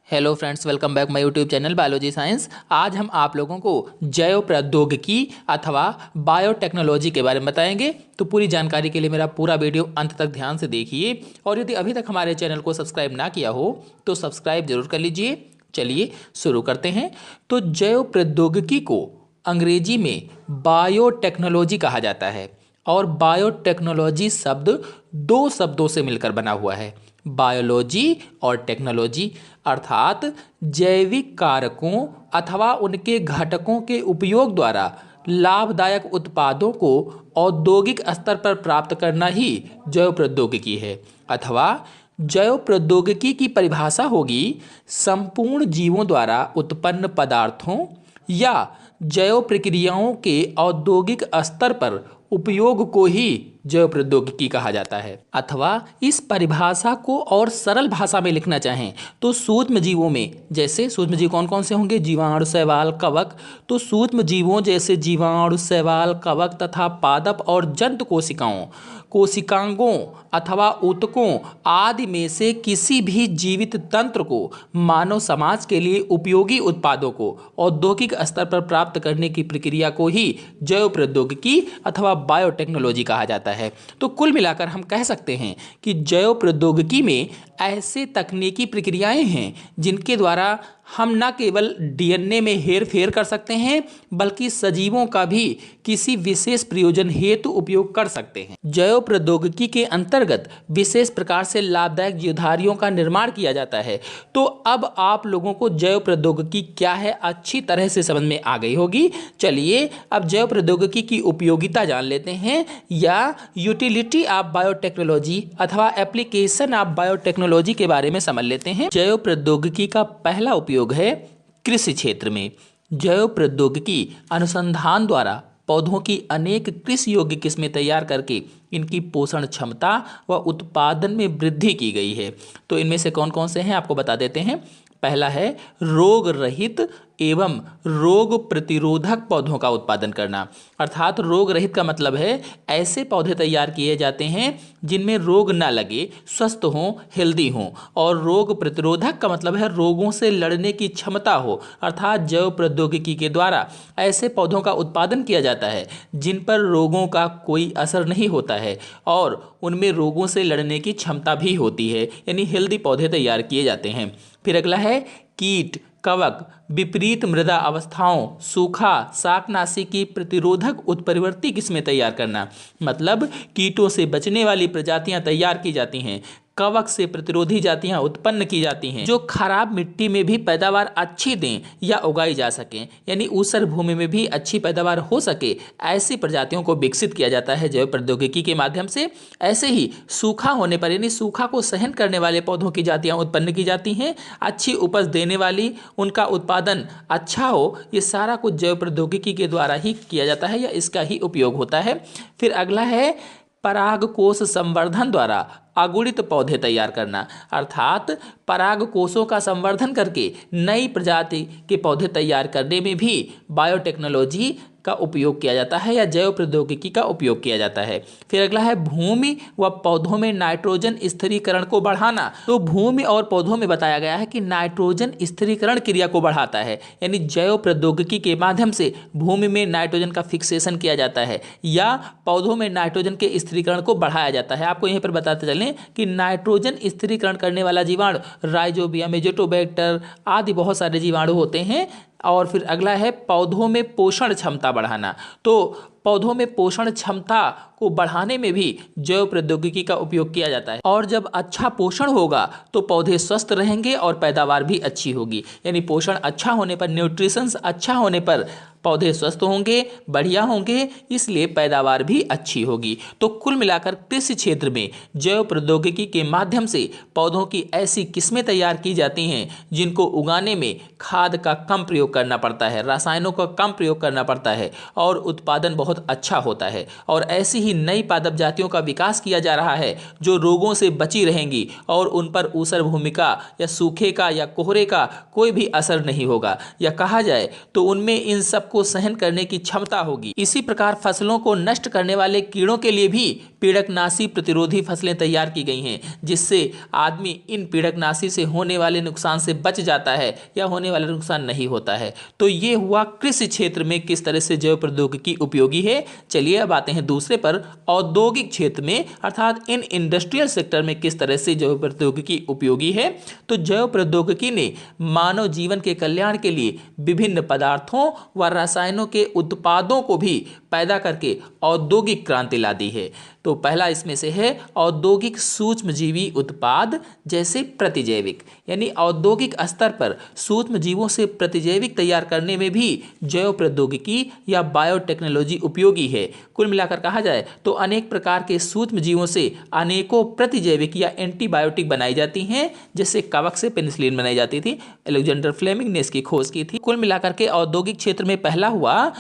Hello friends, welcome back my YouTube channel biology science. आज हम आप लोगों को जैव प्रौद्योगिकी अथवा बायोटेक्नोलॉजी के बारे में बताएंगे। तो पूरी जानकारी के लिए मेरा पूरा वीडियो अंत तक ध्यान से देखिए, और यदि अभी तक हमारे चैनल को सब्सक्राइब ना किया हो तो सब्सक्राइब जरूर कर लीजिए। चलिए शुरू करते हैं। तो जैव प्रौद्योगिकी को अंग्रेजी में बायोटेक्नोलॉजी कहा जाता है, और बायोटेक्नोलॉजी शब्द दो शब्दों से मिलकर बना हुआ है, बायोलॉजी और टेक्नोलॉजी, अर्थात जैविक कारकों अथवा उनके घटकों के उपयोग द्वारा लाभदायक उत्पादों को औद्योगिक स्तर पर प्राप्त करना ही जैव प्रौद्योगिकी है। अथवा जैव प्रौद्योगिकी की परिभाषा होगी संपूर्ण जीवों द्वारा उत्पन्न पदार्थों या जैव प्रक्रियाओं के औद्योगिक स्तर पर उपयोग को ही जैव प्रौद्योगिकी कहा जाता है। अथवा इस परिभाषा को और सरल भाषा में लिखना चाहें तो सूक्ष्म जीवों में, जैसे सूक्ष्म जीव कौन कौन से होंगे, जीवाणु, शैवाल, कवक। तो सूक्ष्म जीवों जैसे जीवाणु, शैवाल, कवक तथा पादप और जंतु कोशिकाओं, कोशिकांगों अथवा ऊतकों आदि में से किसी भी जीवित तंत्र को मानव समाज के लिए उपयोगी उत्पादों को औद्योगिक स्तर पर प्राप्त करने की प्रक्रिया को ही जैव प्रौद्योगिकी अथवा बायोटेक्नोलॉजी कहा जाता है। तो कुल मिलाकर हम कह सकते हैं कि जैव प्रौद्योगिकी में ऐसे तकनीकी प्रक्रियाएं हैं जिनके द्वारा हम न केवल डीएनए में हेर फेर कर सकते हैं, बल्कि सजीवों का भी किसी विशेष प्रयोजन हेतु उपयोग कर सकते हैं। जैव प्रौद्योगिकी के अंतर्गत विशेष प्रकार से लाभदायक जीवधारियों का निर्माण किया जाता है। तो अब आप लोगों को जैव प्रौद्योगिकी क्या है अच्छी तरह से समझ में आ गई होगी। चलिए अब जैव प्रौद्योगिकी की उपयोगिता जान लेते हैं, या यूटिलिटी ऑफ बायोटेक्नोलॉजी अथवा एप्लीकेशन ऑफ बायोटेक्नोलॉजी के बारे में समझ लेते हैं। जैव प्रौद्योगिकी का पहला उपयोग है कृषि क्षेत्र में। जैव प्रौद्योगिकी अनुसंधान द्वारा पौधों की अनेक कृषि योग्य किस्में तैयार करके इनकी पोषण क्षमता व उत्पादन में वृद्धि की गई है। तो इनमें से कौन कौन से हैं आपको बता देते हैं। पहला है रोग रहित एवं रोग प्रतिरोधक पौधों का उत्पादन करना। अर्थात रोग रहित का मतलब है ऐसे पौधे तैयार किए जाते हैं जिनमें रोग ना लगे, स्वस्थ हों, हेल्दी हों। और रोग प्रतिरोधक का मतलब है रोगों से लड़ने की क्षमता हो। अर्थात जैव प्रौद्योगिकी के द्वारा ऐसे पौधों का उत्पादन किया जाता है जिन पर रोगों का कोई असर नहीं होता है और उनमें रोगों से लड़ने की क्षमता भी होती है, यानी हेल्दी पौधे तैयार किए जाते हैं। फिर अगला है कीट, कवक, विपरीत मृदा अवस्थाओं, सूखा, शाकनाशी की प्रतिरोधक उत्परिवर्ती किस्में तैयार करना। मतलब कीटों से बचने वाली प्रजातियां तैयार की जाती हैं, कवक से प्रतिरोधी जातियां उत्पन्न की जाती हैं जो खराब मिट्टी में भी पैदावार अच्छी दें या उगाई जा सकें, यानी ऊसर भूमि में भी अच्छी पैदावार हो सके, ऐसी प्रजातियों को विकसित किया जाता है जैव प्रौद्योगिकी के माध्यम से। ऐसे ही सूखा होने पर, यानी सूखा को सहन करने वाले पौधों की जातियां उत्पन्न की जाती हैं, अच्छी उपज देने वाली, उनका उत्पादन अच्छा हो, ये सारा कुछ जैव प्रौद्योगिकी के द्वारा ही किया जाता है या इसका ही उपयोग होता है। फिर अगला है परागकोश संवर्धन द्वारा अगुणित पौधे तैयार करना। अर्थात परागकोशों का संवर्धन करके नई प्रजाति के पौधे तैयार करने में भी बायोटेक्नोलॉजी का उपयोग किया जाता है या जैव प्रौद्योगिकी का उपयोग किया जाता है। फिर अगला है भूमि व पौधों में नाइट्रोजन स्थिरीकरण को बढ़ाना। तो भूमि और पौधों में बताया गया है कि नाइट्रोजन स्थिरीकरण क्रिया को बढ़ाता है, यानी जैव प्रौद्योगिकी के माध्यम से भूमि में नाइट्रोजन का फिक्सेशन किया जाता है या पौधों में नाइट्रोजन के स्थिरीकरण को बढ़ाया जाता है। आपको यहीं पर बताते चलें कि नाइट्रोजन स्थिरीकरण करने वाला जीवाणु राइजोबियम, एजोटोबैक्टर आदि बहुत सारे जीवाणु होते हैं। और फिर अगला है पौधों में पोषण क्षमता बढ़ाना। तो पौधों में पोषण क्षमता को बढ़ाने में भी जैव प्रौद्योगिकी का उपयोग किया जाता है। और जब अच्छा पोषण होगा तो पौधे स्वस्थ रहेंगे और पैदावार भी अच्छी होगी, यानी पोषण अच्छा होने पर, न्यूट्रिशंस अच्छा होने पर पौधे स्वस्थ होंगे, बढ़िया होंगे, इसलिए पैदावार भी अच्छी होगी। तो कुल मिलाकर कृषि क्षेत्र में जैव प्रौद्योगिकी के माध्यम से पौधों की ऐसी किस्में तैयार की जाती हैं जिनको उगाने में खाद का कम प्रयोग करना पड़ता है, रसायनों का कम प्रयोग करना पड़ता है और उत्पादन बहुत अच्छा होता है। और ऐसी ही नई पादप जातियों का विकास किया जा रहा है जो रोगों से बची रहेंगी और उन पर ऊसर भूमि का या सूखे का या कोहरे का कोई भी असर नहीं होगा, या कहा जाए तो उनमें इन सबको को सहन करने की क्षमता होगी। इसी प्रकार फसलों को नष्ट करने वाले कीड़ों के लिए भी पीड़कनाशी प्रतिरोधी फसलें तैयार की गई हैं, जिससे आदमी इन पीड़कनाशी से होने वाले नुकसान से बच जाता है या होने वाला नुकसान नहीं होता है। तो ये हुआ कृषि क्षेत्र में किस तरह से जैव प्रौद्योगिकी उपयोगी है। चलिए अब आते हैं दूसरे पर, औद्योगिक क्षेत्र में अर्थात इन इंडस्ट्रियल सेक्टर में किस तरह से जैव प्रौद्योगिकी उपयोगी है। तो जैव प्रौद्योगिकी ने मानव जीवन के कल्याण के लिए विभिन्न पदार्थों व रसायनों के उत्पादों को भी पैदा करके औद्योगिक क्रांति ला दी है। तो पहला इसमें से है औद्योगिक सूक्ष्मजीवी उत्पाद जैसे प्रतिजैविक, यानी औद्योगिक स्तर पर सूक्ष्मजीवों से प्रतिजैविक तैयार करने में भी जैव प्रौद्योगिकी या बायोटेक्नोलॉजी उपयोगी है। कुल मिलाकर कहा जाए तो अनेक प्रकार के सूक्ष्मजीवों से अनेकों प्रतिजैविक या एंटीबायोटिक बनाई जाती हैं, जैसे कवक से पेनिसिलिन बनाई जाती थी, अलेक्जेंडर फ्लेमिंग ने इसकी खोज की थी। कुल मिलाकर के औद्योगिक क्षेत्र में पहला हुआ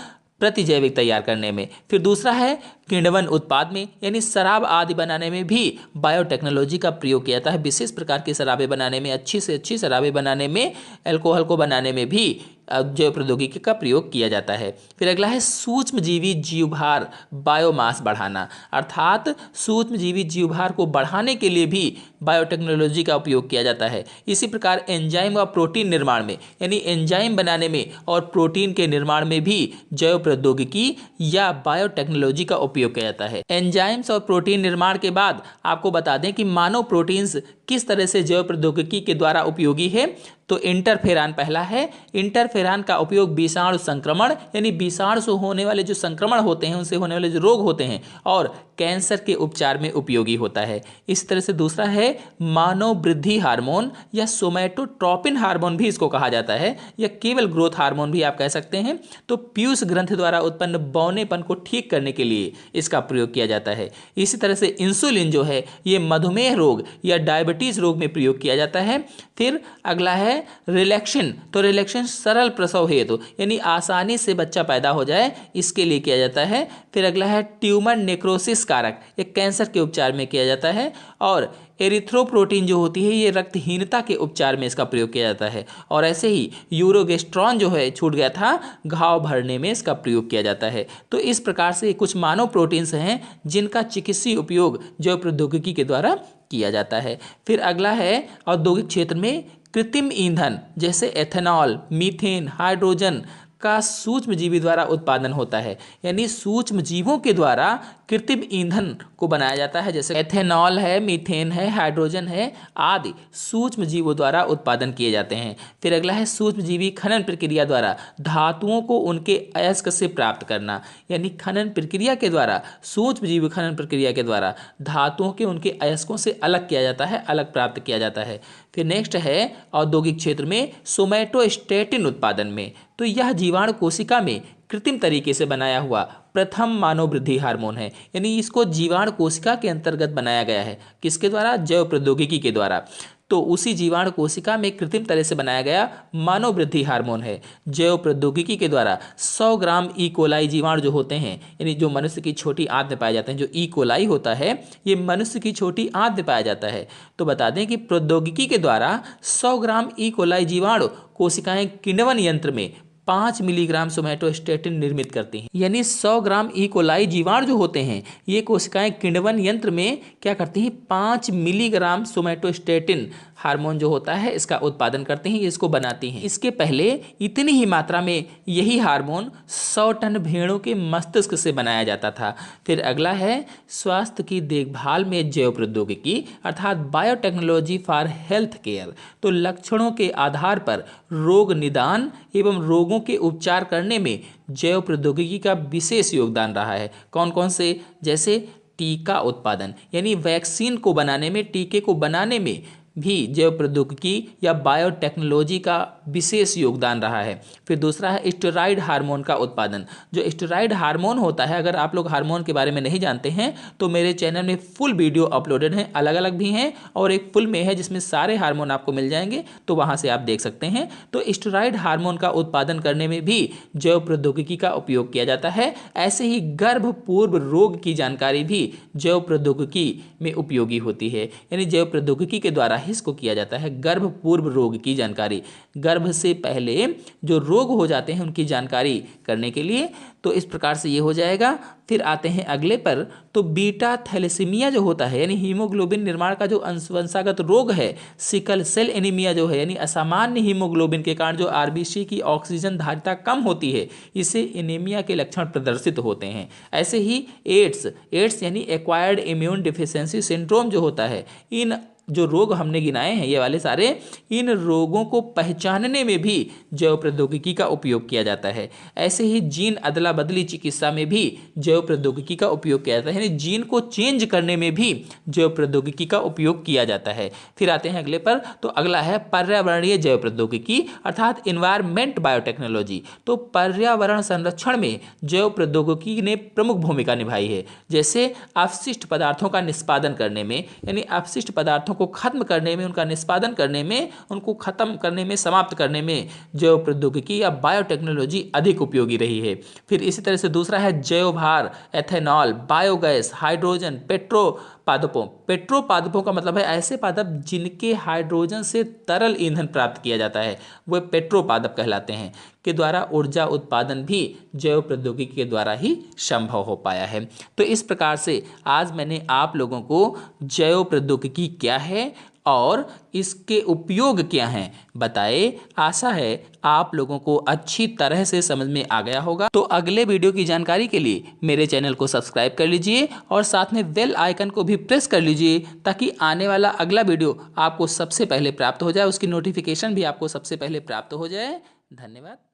प्रतिजैविक तैयार करने में। फिर दूसरा है किण्वन उत्पाद में, यानी शराब आदि बनाने में भी बायोटेक्नोलॉजी का प्रयोग किया जाता है। विशेष प्रकार की शराबें बनाने में, अच्छी से अच्छी शराबें बनाने में, अल्कोहल को बनाने में भी जैव प्रौद्योगिकी का प्रयोग किया जाता है। फिर अगला है सूक्ष्मजीवी जीवभार बायोमास बढ़ाना, अर्थात सूक्ष्मजीवी जीवभार को बढ़ाने के लिए भी बायोटेक्नोलॉजी का उपयोग किया जाता है। इसी प्रकार एंजाइम व प्रोटीन निर्माण में, यानी एंजाइम बनाने में और प्रोटीन के निर्माण में भी जैव प्रौद्योगिकी या बायोटेक्नोलॉजी का उपयोग किया जाता है। एंजाइम्स और प्रोटीन निर्माण के बाद आपको बता दें कि मानव प्रोटीन्स किस तरह से जैव प्रौद्योगिकी के द्वारा उपयोगी है। तो इंटरफेरान पहला है। इंटरफेरान का उपयोग विषाणु संक्रमण, यानी विषाणु से होने वाले जो संक्रमण होते हैं, उनसे होने वाले जो रोग होते हैं, और कैंसर के उपचार में उपयोगी होता है। इस तरह से दूसरा है मानव वृद्धि हार्मोन या सोमैटोट्रोपिन हार्मोन भी इसको कहा जाता है, या केवल ग्रोथ हार्मोन भी आप कह सकते हैं। तो पीयूष ग्रंथि द्वारा उत्पन्न बौनेपन को ठीक करने के लिए इसका प्रयोग किया जाता है। इसी तरह से इंसुलिन जो है ये मधुमेह रोग या डायबिटीज रोग में प्रयोग किया जाता है। फिर अगला है रिलैक्शन। तो रिलैक्शन सरल प्रसव हेतु, यानी आसानी से बच्चा पैदा हो जाए, इसके लिए किया जाता है। फिर अगला है ट्यूमर नेक्रोसिस कारक, एक कैंसर के उपचार में किया जाता है। और एरिथ्रोप्रोटीन जो होती है ये रक्तहीनता के उपचार में इसका प्रयोग किया जाता है। और ऐसे ही यूरोगेस्ट्रॉन जो है छूट गया था, घाव भरने में इसका प्रयोग किया जाता है। तो इस प्रकार से कुछ मानव प्रोटीन्स हैं जिनका चिकित्सीय उपयोग जैव प्रौद्योगिकी के द्वारा किया जाता है। फिर अगला है औद्योगिक क्षेत्र में कृत्रिम ईंधन जैसे एथेनॉल, मीथेन, हाइड्रोजन का सूक्ष्मजीवी द्वारा उत्पादन होता है, यानी सूक्ष्मजीवों के द्वारा कृत्रिम ईंधन को बनाया जाता है, जैसे एथेनॉल है, मीथेन है, हाइड्रोजन है आदि सूक्ष्मजीवों द्वारा उत्पादन किए जाते हैं। फिर अगला है सूक्ष्मजीवी खनन प्रक्रिया द्वारा धातुओं को उनके अयस्क से प्राप्त करना, यानी खनन प्रक्रिया के द्वारा, सूक्ष्मजीवी खनन प्रक्रिया के द्वारा धातुओं के उनके अयस्कों से अलग किया जाता है, अलग प्राप्त किया जाता है। फिर नेक्स्ट है औद्योगिक क्षेत्र में सोमैटोस्टेटिन उत्पादन में। तो यह जीवाणु कोशिका में कृत्रिम तरीके से बनाया हुआ प्रथम मानव वृद्धि हार्मोन है, यानी इसको जीवाणु कोशिका के अंतर्गत बनाया गया है। किसके द्वारा? जैव प्रौद्योगिकी के द्वारा। तो उसी जीवाणु कोशिका में कृत्रिम तरह से बनाया गया मानव वृद्धि हार्मोन है। जैव प्रौद्योगिकी के द्वारा 100 ग्राम ई कोलाई जीवाणु जो होते हैं, यानी जो मनुष्य की छोटी आंत में पाए जाते हैं, जो ई कोलाई होता है ये मनुष्य की छोटी आंत में पाया जाता है। तो बता दें कि प्रौद्योगिकी के द्वारा 100 ग्राम ई कोलाई जीवाणु कोशिकाएं किण्वन यंत्र में 5 मिलीग्राम सोमैटोस्टेटिन निर्मित करती हैं, यानी 100 ग्राम ई कोलाई जीवाणु जो होते हैं ये कोशिकाएं किण्वन यंत्र में क्या करती हैं? 5 मिलीग्राम सोमैटोस्टेटिन हार्मोन जो होता है इसका उत्पादन करते हैं, इसको बनाती हैं। इसके पहले इतनी ही मात्रा में यही हार्मोन 100 टन भेड़ों के मस्तिष्क से बनाया जाता था। फिर अगला है स्वास्थ्य की देखभाल में जैव प्रौद्योगिकी अर्थात बायोटेक्नोलॉजी फॉर हेल्थ केयर। तो लक्षणों के आधार पर रोग निदान एवं रोगों के उपचार करने में जैव प्रौद्योगिकी का विशेष योगदान रहा है। कौन कौन से? जैसे टीका उत्पादन, यानी वैक्सीन को बनाने में, टीके को बनाने में भी जैव प्रौद्योगिकी या बायोटेक्नोलॉजी का विशेष योगदान रहा है। फिर दूसरा है स्टेरॉइड हार्मोन का उत्पादन। जो स्टेरॉइड हार्मोन होता है, अगर आप लोग हार्मोन के बारे में नहीं जानते हैं तो मेरे चैनल में फुल वीडियो अपलोडेड हैं, अलग अलग भी हैं और एक फुल में है जिसमें सारे हार्मोन आपको मिल जाएंगे, तो वहाँ से आप देख सकते हैं। तो स्टेरॉइड हार्मोन का उत्पादन करने में भी जैव प्रौद्योगिकी का उपयोग किया जाता है। ऐसे ही गर्भ पूर्व रोग की जानकारी भी जैव प्रौद्योगिकी में उपयोगी होती है, यानी जैव प्रौद्योगिकी के द्वारा इसको किया जाता है गर्भ पूर्व रोग की जानकारी, गर्भ से पहले जो रोग हो जाते हैं उनकी जानकारी करने के लिए। तो इस प्रकार से ये हो जाएगा। फिर आते हैं अगले पर, तो बीटा थैलेसीमिया जो होता है यानी हीमोग्लोबिन निर्माण का जो वंशागत रोग है, सिकल सेल एनीमिया जो है यानी असामान्य हीमोग्लोबिन के कारण जो आरबीसी की ऑक्सीजन धारिता कम होती है, इससे एनीमिया के लक्षण प्रदर्शित होते हैं। ऐसे ही एड्स यानी एक्वायर्ड इम्यून डिफिशियंसी सिंड्रोम जो होता है, इन जो रोग हमने गिनाए हैं ये वाले सारे, इन रोगों को पहचानने में भी जैव प्रौद्योगिकी का उपयोग किया जाता है। ऐसे ही जीन अदला बदली चिकित्सा में भी जैव प्रौद्योगिकी का उपयोग किया जाता है, यानी जीन को चेंज करने में भी जैव प्रौद्योगिकी का उपयोग किया जाता है। फिर आते हैं अगले पर, तो अगला है पर्यावरणीय जैव प्रौद्योगिकी अर्थात इन्वायरमेंट बायोटेक्नोलॉजी। तो पर्यावरण संरक्षण में जैव प्रौद्योगिकी ने प्रमुख भूमिका निभाई है, जैसे अपशिष्ट पदार्थों का निष्पादन करने में, यानी अपशिष्ट पदार्थों को खत्म करने में, उनका निष्पादन करने में, उनको खत्म करने में, समाप्त करने में जैव प्रौद्योगिकी या बायोटेक्नोलॉजी अधिक उपयोगी रही है। फिर इसी तरह से दूसरा है जैव भार, एथेनॉल, बायोगैस, हाइड्रोजन, पेट्रोपादपों का मतलब है ऐसे पादप जिनके हाइड्रोजन से तरल ईंधन प्राप्त किया जाता है, वे पेट्रोपादप कहलाते हैं, के द्वारा ऊर्जा उत्पादन भी जैव प्रौद्योगिकी के द्वारा ही संभव हो पाया है। तो इस प्रकार से आज मैंने आप लोगों को जैव प्रौद्योगिकी क्या है और इसके उपयोग क्या हैं बताए। आशा है आप लोगों को अच्छी तरह से समझ में आ गया होगा। तो अगले वीडियो की जानकारी के लिए मेरे चैनल को सब्सक्राइब कर लीजिए और साथ में बेल आइकन को भी प्रेस कर लीजिए, ताकि आने वाला अगला वीडियो आपको सबसे पहले प्राप्त हो जाए, उसकी नोटिफिकेशन भी आपको सबसे पहले प्राप्त हो जाए। धन्यवाद।